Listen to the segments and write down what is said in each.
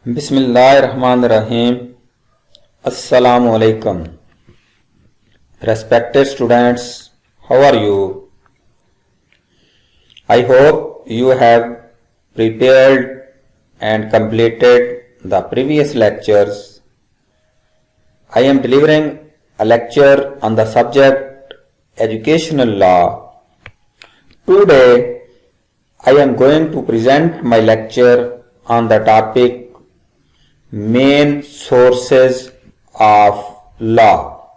Bismillahirrahmanirrahim. Assalamu alaikum. Respected students, how are you? I hope you have prepared and completed the previous lectures. I am delivering a lecture on the subject Educational Law. Today, I am going to present my lecture on the topic Main Sources of Law.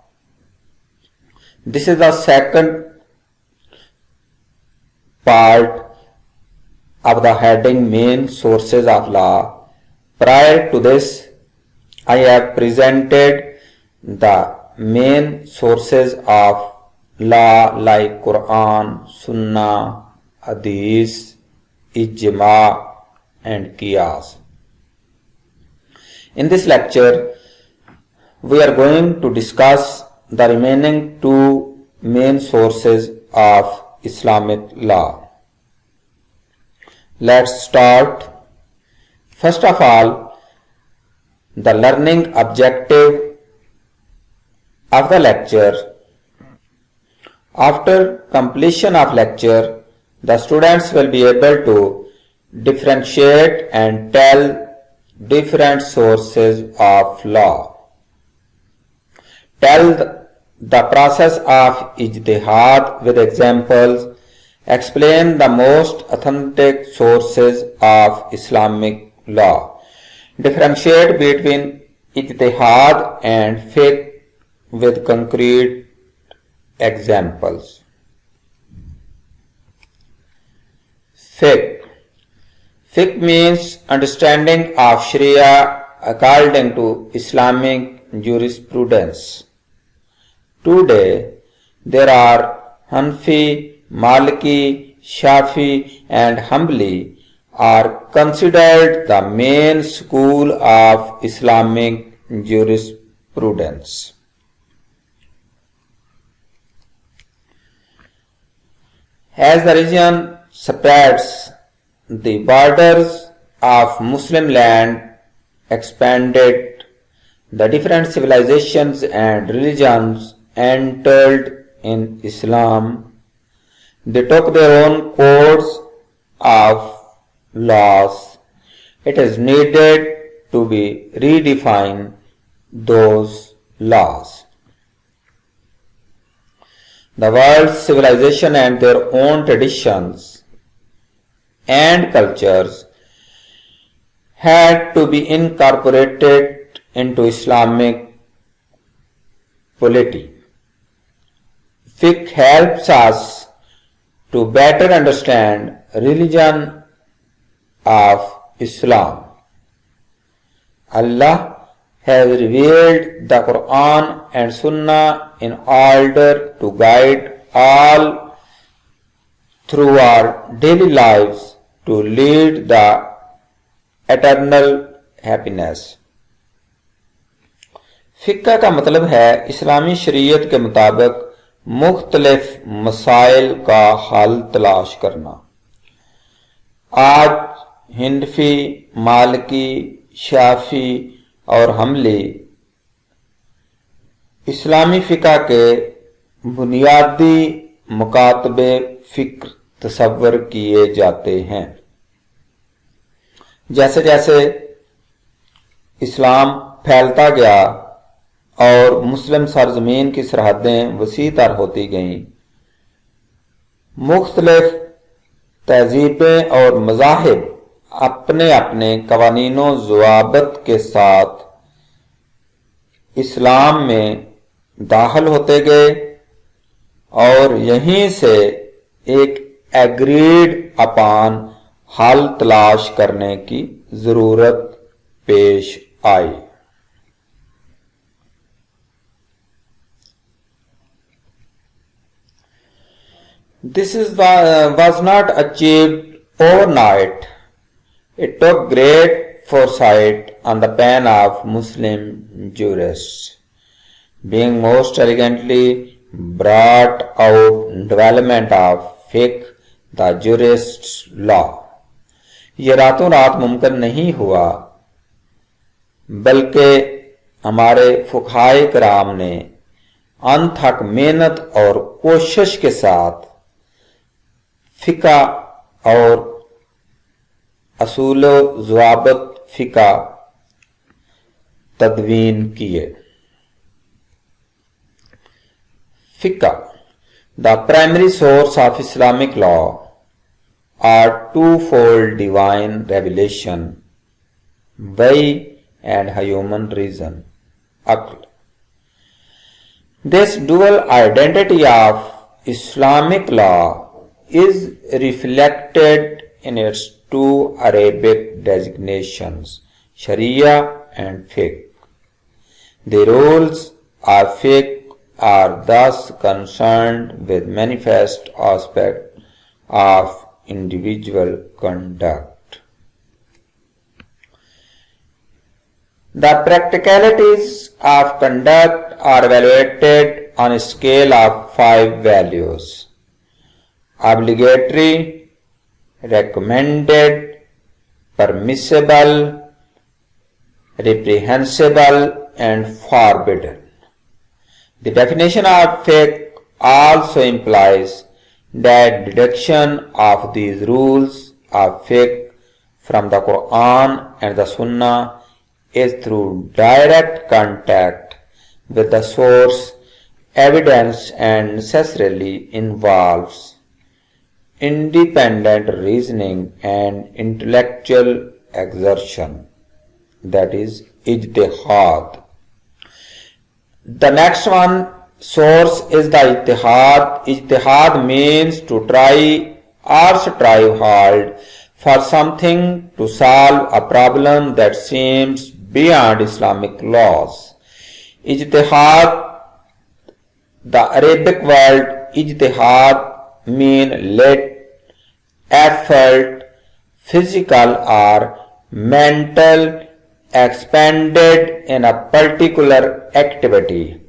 This is the second part of the heading Main Sources of Law. Prior to this, I have presented the main sources of law like Quran, Sunnah, Hadith, Ijma and Qiyas. In this lecture, we are going to discuss the remaining two main sources of Islamic law. Let's start. First of all, the learning objective of the lecture. After completion of lecture, the students will be able to differentiate and tell different sources of law. Tell the process of ijtihad with examples. Explain the most authentic sources of Islamic law. Differentiate between ijtihad and fiqh with concrete examples. Fiqh. Fiqh means understanding of Sharia according to Islamic jurisprudence. Today, there are Hanfi, Maliki, Shafi and Hanbali are considered the main school of Islamic jurisprudence. As the region spreads, the borders of Muslim land expanded, the different civilizations and religions entered in Islam. They took their own codes of laws. It is needed to be redefine those laws. The world's civilization and their own traditions and cultures had to be incorporated into Islamic polity. Fiqh helps us to better understand religion of Islam. Allah has revealed the Quran and Sunnah in order to guide all through our daily lives to lead the eternal happiness. फ़िक़्ह का मतलब है इस्लामी शरीयत के मुताबिक मुख्तलिफ मसाइल का हल तलाश करना. आज हिंदफी, मालिकी, शाफी और हम्बली इस्लामी फ़िक़्ह के बुनियादी मुकातबे फ़िक्र तसव्वुर किए जाते हैं. जैसे जैसे इस्लाम फैलता गया और मुस्लिम सरजमीन की सरहदें वसी तर होती गईं, मुख्तलिफ तहजीबें और मज़ाहिब अपने अपने कवानीनों ज़वाबित के साथ इस्लाम में दाखिल होते गए और यहीं से एक एग्रीड अपॉन हल तलाश करने की जरूरत पेश आई. This was not achieved overnight. It took great foresight on the pen of Muslim jurists, being most elegantly brought out development of fiqh, the jurist's law. ये रातों रात मुमकिन नहीं हुआ. बल्कि हमारे फुक़हाए किराम ने अनथक मेहनत और कोशिश के साथ फ़िक़ा और असूल ज़वाबित फ़िक़ा तदवीन किए। फ़िक़ा, the primary source of Islamic law, are twofold: divine revelation, wahy, and human reason, aql. This dual identity of Islamic law is reflected in its two Arabic designations, Sharia and Fiqh. The rules of Fiqh are thus concerned with manifest aspects of individual conduct. The practicalities of conduct are evaluated on a scale of 5 values: obligatory, recommended, permissible, reprehensible, and forbidden. The definition of fiqh also implies that deduction of these rules of fiqh from the Quran and the Sunnah is through direct contact with the source evidence and necessarily involves independent reasoning and intellectual exertion, that is ijtihad. The next one source is the ijtihad. Ijtihad means to try or strive hard for something, to solve a problem that seems beyond Islamic laws. Ijtihad, the Arabic word ijtihad mean let, effort, physical or mental, expended in a particular activity,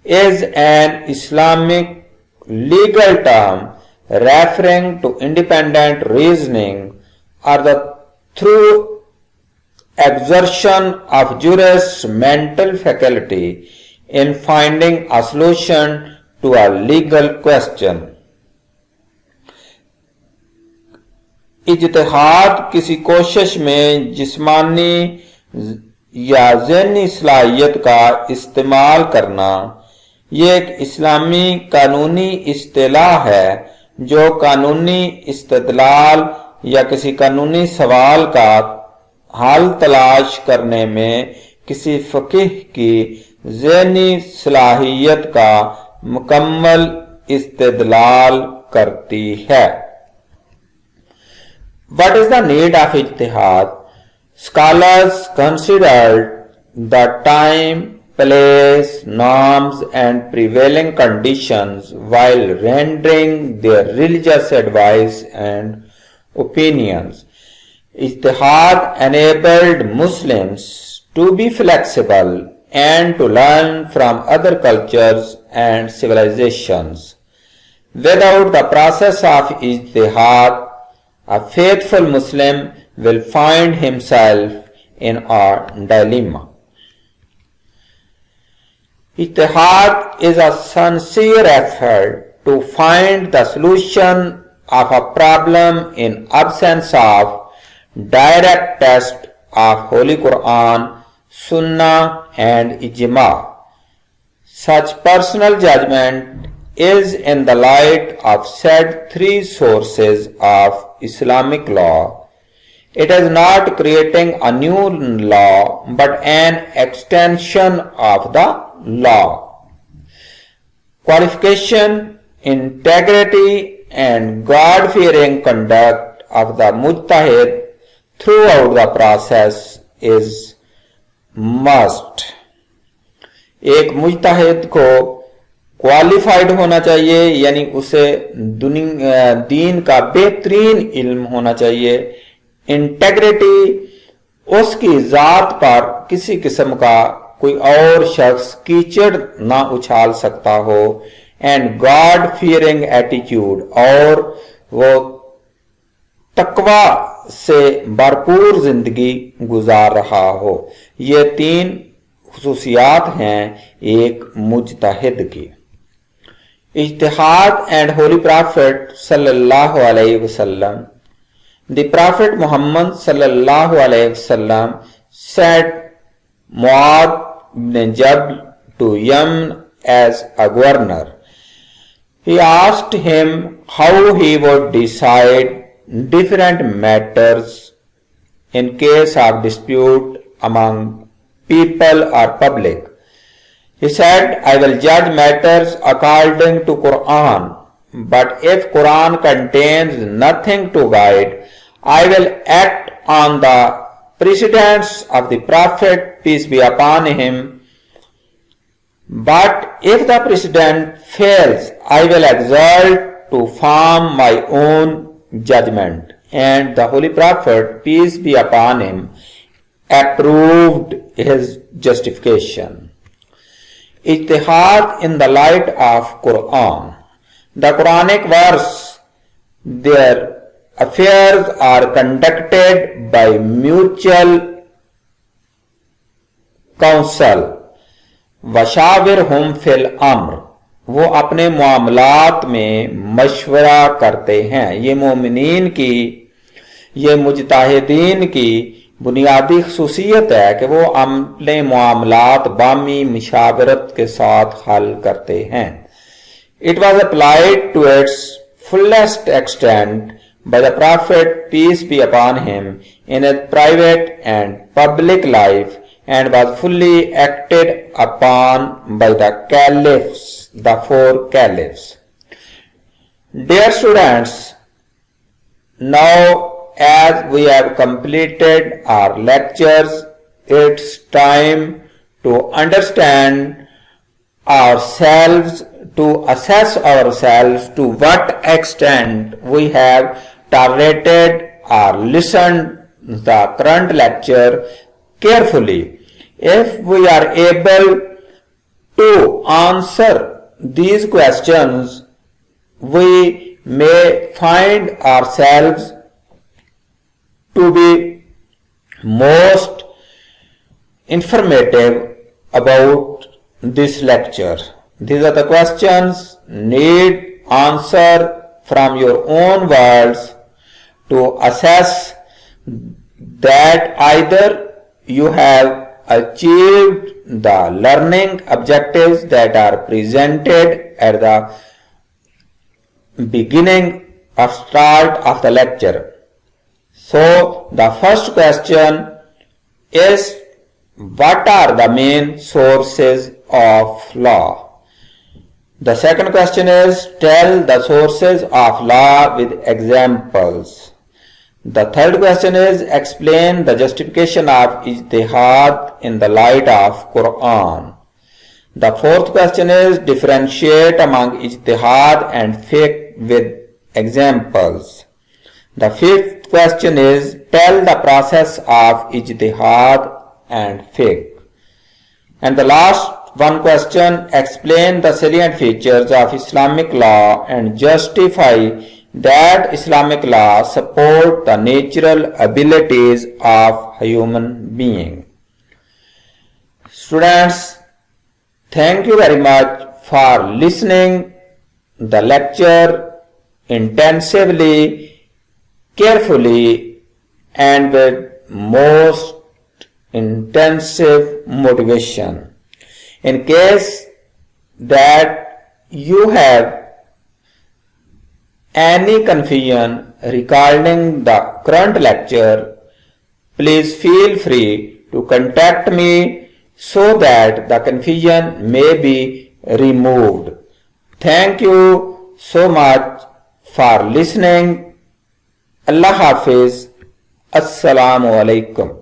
is an Islamic legal term referring to independent reasoning or the through exertion of jurist's mental faculty in finding a solution to a legal question. इज्तिहाद किसी कोशिश में जिस्मानी या ज़हनी सलाहियत का इस्तेमाल करना, ये एक इस्लामी कानूनी इस्तिलाह है जो कानूनी इस्तदलाल या किसी कानूनी सवाल का हल तलाश करने में किसी फ़क़ीह की ज़हनी सलाहियत का मुकम्मल इस्तदलाल करती है। What is the need of ijtihad? Scholars considered the time, place, norms and prevailing conditions while rendering their religious advice and opinions. Ijtihad enabled Muslims to be flexible and to learn from other cultures and civilizations. Without the process of ijtihad, a faithful Muslim will find himself in a dilemma. Ijtihad is a sincere effort to find the solution of a problem in absence of direct text of Holy Quran, Sunnah and Ijma. Such personal judgment is in the light of said three sources of Islamic law. It is not creating a new law but an extension of the law. Qualification, integrity and God-fearing conduct of the mujtahid throughout the process is must. एक मुजतहिद को qualified होना चाहिए, यानी उसे दीन का बेहतरीन इल्म होना चाहिए। इंटेग्रिटी, उसकी जात पर किसी किस्म का कोई और शख्स कीचड़ ना उछाल सकता हो। एंड गॉड फियरिंग एटीट्यूड, और वो तकवा से भरपूर जिंदगी गुजार रहा हो। ये 3 खुसूसियात हैं एक मुज्तहिद की। इज्तिहाद एंड होली प्रॉफिट सल्लल्लाहु अलैहि वसल्लम। The Prophet Muhammad sallallahu alaihi wasallam sent Mu'adh ibn Jabal to Yemen as a governor. He asked him how he would decide different matters in case of dispute among people or public. He said, I will judge matters according to Quran, but if Quran contains nothing to guide, I will act on the precedents of the Prophet, peace be upon him. But if the precedent fails, I will exalt to form my own judgment. And the Holy Prophet, peace be upon him, approved his justification. Ijtihad in the light of Quran. The Quranic verse, their affairs are conducted by mutual counsel. वशाविरहुम फिल अम्र, वो अपने मामलात में मशवरा करते हैं। ये मोमिनीन की, ये मुजताहिदीन की बुनियादी खसूसियत है कि वो अपने मामलात बामी मुशावरत के साथ हल करते हैं। It was applied to its fullest extent by the Prophet, peace be upon him, in his private and public life, and was fully acted upon by the caliphs, the 4 caliphs. Dear students, now as we have completed our lectures, it's time to understand ourselves, to assess ourselves to what extent we have tolerated or listened the current lecture carefully. If we are able to answer these questions, we may find ourselves to be most informative about this lecture. These are the questions need answer from your own words to assess that either you have achieved the learning objectives that are presented at the beginning of start of the lecture. So the first question is, what are the main sources of law? The second question is, tell the sources of law with examples. The third question is, explain the justification of ijtihad in the light of Quran. The fourth question is, differentiate among ijtihad and fiqh with examples. The fifth question is, tell the process of ijtihad and fiqh. And the last one question, explain the salient features of Islamic law and justify that Islamic law support the natural abilities of a human being. Students, thank you very much for listening the lecture intensively, carefully, and with most intensive motivation. In case that you have any confusion regarding the current lecture, please feel free to contact me so that the confusion may be removed. Thank you so much for listening. Allah Hafiz. Assalamu alaikum.